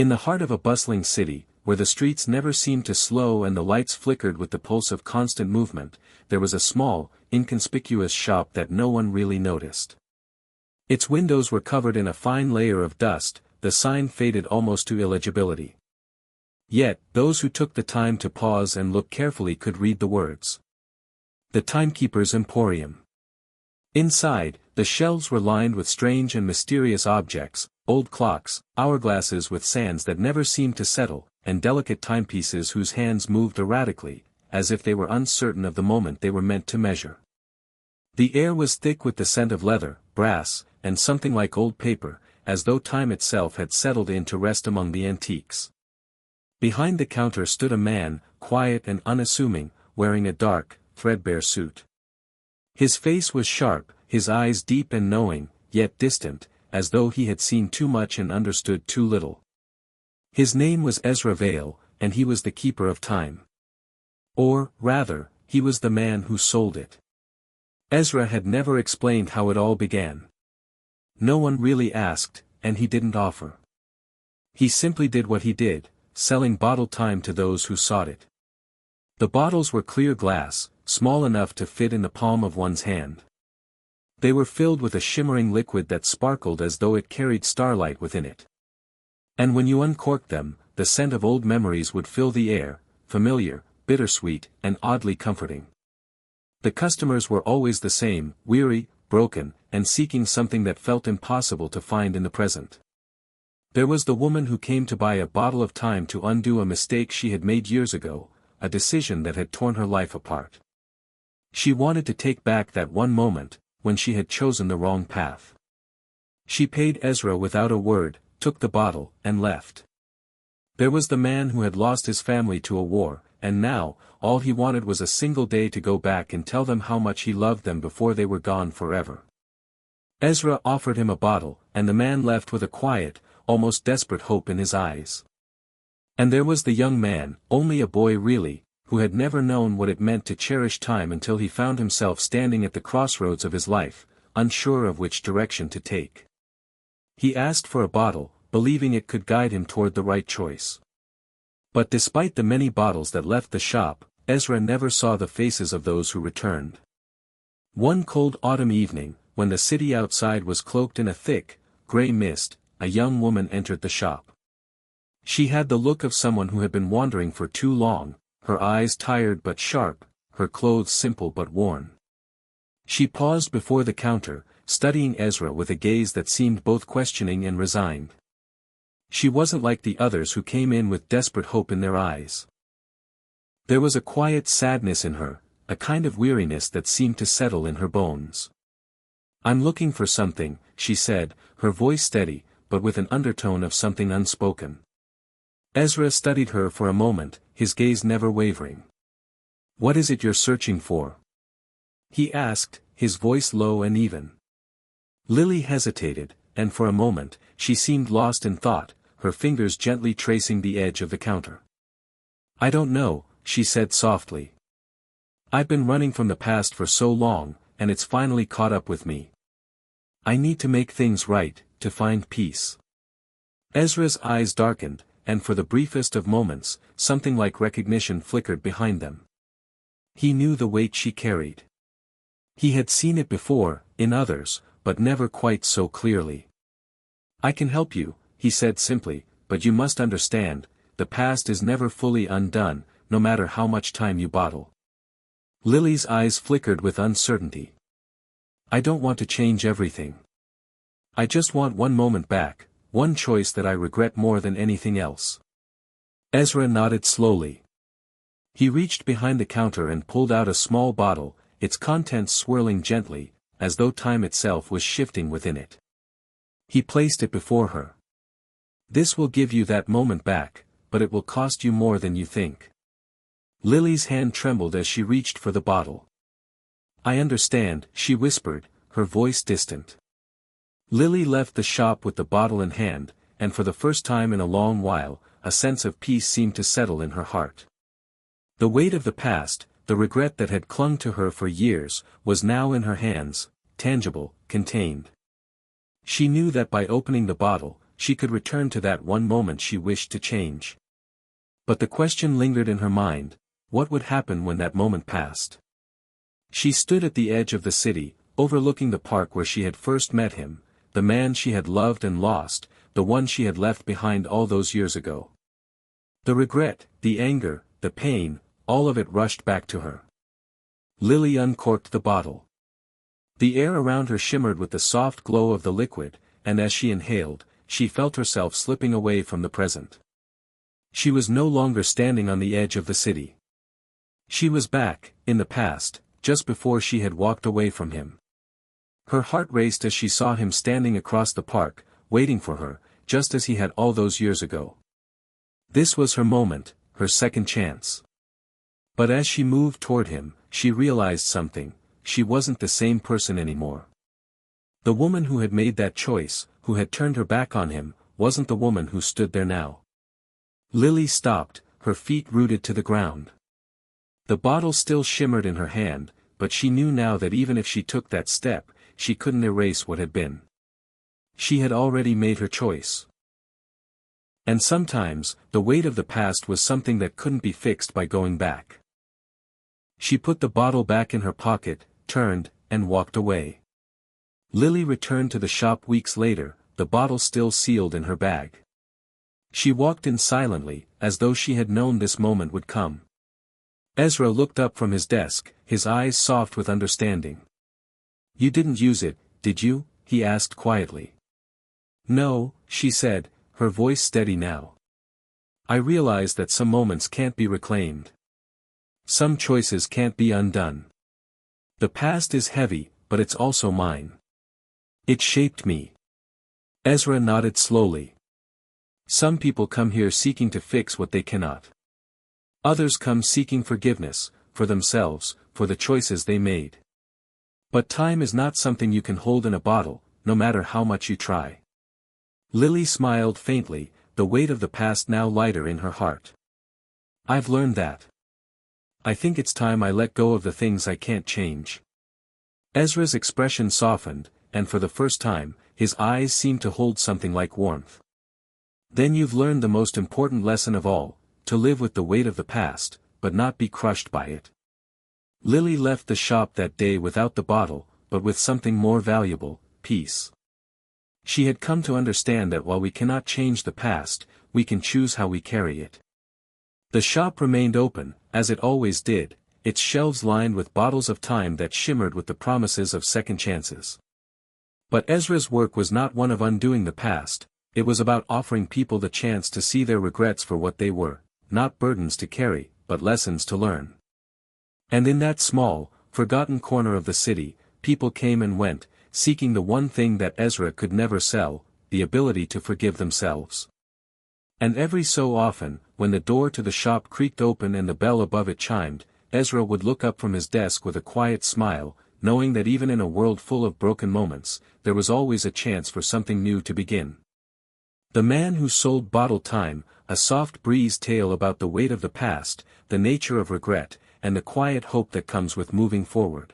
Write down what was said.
In the heart of a bustling city, where the streets never seemed to slow and the lights flickered with the pulse of constant movement, there was a small, inconspicuous shop that no one really noticed. Its windows were covered in a fine layer of dust, the sign faded almost to illegibility. Yet, those who took the time to pause and look carefully could read the words. The Timekeeper's Emporium. Inside, the shelves were lined with strange and mysterious objects, old clocks, hourglasses with sands that never seemed to settle, and delicate timepieces whose hands moved erratically, as if they were uncertain of the moment they were meant to measure. The air was thick with the scent of leather, brass, and something like old paper, as though time itself had settled in to rest among the antiques. Behind the counter stood a man, quiet and unassuming, wearing a dark, threadbare suit. His face was sharp, his eyes deep and knowing, yet distant, as though he had seen too much and understood too little. His name was Ezra Vale, and he was the keeper of time. Or, rather, he was the man who sold it. Ezra had never explained how it all began. No one really asked, and he didn't offer. He simply did what he did, selling bottled time to those who sought it. The bottles were clear glass, small enough to fit in the palm of one's hand. They were filled with a shimmering liquid that sparkled as though it carried starlight within it. And when you uncorked them, the scent of old memories would fill the air, familiar, bittersweet, and oddly comforting. The customers were always the same, weary, broken, and seeking something that felt impossible to find in the present. There was the woman who came to buy a bottle of time to undo a mistake she had made years ago, a decision that had torn her life apart. She wanted to take back that one moment, when she had chosen the wrong path. She paid Ezra without a word, took the bottle, and left. There was the man who had lost his family to a war, and now, all he wanted was a single day to go back and tell them how much he loved them before they were gone forever. Ezra offered him a bottle, and the man left with a quiet, almost desperate hope in his eyes. And there was the young man, only a boy really, who had never known what it meant to cherish time until he found himself standing at the crossroads of his life, unsure of which direction to take. He asked for a bottle, believing it could guide him toward the right choice. But despite the many bottles that left the shop, Ezra never saw the faces of those who returned. One cold autumn evening, when the city outside was cloaked in a thick, gray mist, a young woman entered the shop. She had the look of someone who had been wandering for too long, her eyes tired but sharp, her clothes simple but worn. She paused before the counter, studying Ezra with a gaze that seemed both questioning and resigned. She wasn't like the others who came in with desperate hope in their eyes. There was a quiet sadness in her, a kind of weariness that seemed to settle in her bones. "I'm looking for something," she said, her voice steady, but with an undertone of something unspoken. Ezra studied her for a moment, his gaze never wavering. "What is it you're searching for?" he asked, his voice low and even. Lily hesitated, and for a moment, she seemed lost in thought, her fingers gently tracing the edge of the counter. "I don't know," she said softly. "I've been running from the past for so long, and it's finally caught up with me. I need to make things right, to find peace." Ezra's eyes darkened, and for the briefest of moments, something like recognition flickered behind them. He knew the weight she carried. He had seen it before, in others, but never quite so clearly. "I can help you," he said simply, "but you must understand, the past is never fully undone, no matter how much time you bottle." Lily's eyes flickered with uncertainty. "I don't want to change everything. I just want one moment back, one choice that I regret more than anything else." Ezra nodded slowly. He reached behind the counter and pulled out a small bottle, its contents swirling gently, as though time itself was shifting within it. He placed it before her. "This will give you that moment back, but it will cost you more than you think." Lily's hand trembled as she reached for the bottle. "I understand," she whispered, her voice distant. Lily left the shop with the bottle in hand, and for the first time in a long while, a sense of peace seemed to settle in her heart. The weight of the past, the regret that had clung to her for years, was now in her hands, tangible, contained. She knew that by opening the bottle, she could return to that one moment she wished to change. But the question lingered in her mind: what would happen when that moment passed? She stood at the edge of the city, overlooking the park where she had first met him, the man she had loved and lost, the one she had left behind all those years ago. The regret, the anger, the pain, all of it rushed back to her. Lily uncorked the bottle. The air around her shimmered with the soft glow of the liquid, and as she inhaled, she felt herself slipping away from the present. She was no longer standing on the edge of the city. She was back, in the past, just before she had walked away from him. Her heart raced as she saw him standing across the park, waiting for her, just as he had all those years ago. This was her moment, her second chance. But as she moved toward him, she realized something: she wasn't the same person anymore. The woman who had made that choice, who had turned her back on him, wasn't the woman who stood there now. Lily stopped, her feet rooted to the ground. The bottle still shimmered in her hand, but she knew now that even if she took that step, she couldn't erase what had been. She had already made her choice. And sometimes, the weight of the past was something that couldn't be fixed by going back. She put the bottle back in her pocket, turned, and walked away. Lily returned to the shop weeks later, the bottle still sealed in her bag. She walked in silently, as though she had known this moment would come. Ezra looked up from his desk, his eyes soft with understanding. "You didn't use it, did you?" he asked quietly. "No," she said, her voice steady now. "I realize that some moments can't be reclaimed. Some choices can't be undone. The past is heavy, but it's also mine. It shaped me." Ezra nodded slowly. "Some people come here seeking to fix what they cannot. Others come seeking forgiveness, for themselves, for the choices they made. But time is not something you can hold in a bottle, no matter how much you try." Lily smiled faintly, the weight of the past now lighter in her heart. "I've learned that. I think it's time I let go of the things I can't change." Ezra's expression softened, and for the first time, his eyes seemed to hold something like warmth. "Then you've learned the most important lesson of all, to live with the weight of the past, but not be crushed by it." Lily left the shop that day without the bottle, but with something more valuable: peace. She had come to understand that while we cannot change the past, we can choose how we carry it. The shop remained open, as it always did, its shelves lined with bottles of time that shimmered with the promises of second chances. But Ezra's work was not one of undoing the past, it was about offering people the chance to see their regrets for what they were, not burdens to carry, but lessons to learn. And in that small, forgotten corner of the city, people came and went, seeking the one thing that Ezra could never sell: the ability to forgive themselves. And every so often, when the door to the shop creaked open and the bell above it chimed, Ezra would look up from his desk with a quiet smile, knowing that even in a world full of broken moments, there was always a chance for something new to begin. The man who sold bottled time, a soft breeze tale about the weight of the past, the nature of regret, and the quiet hope that comes with moving forward.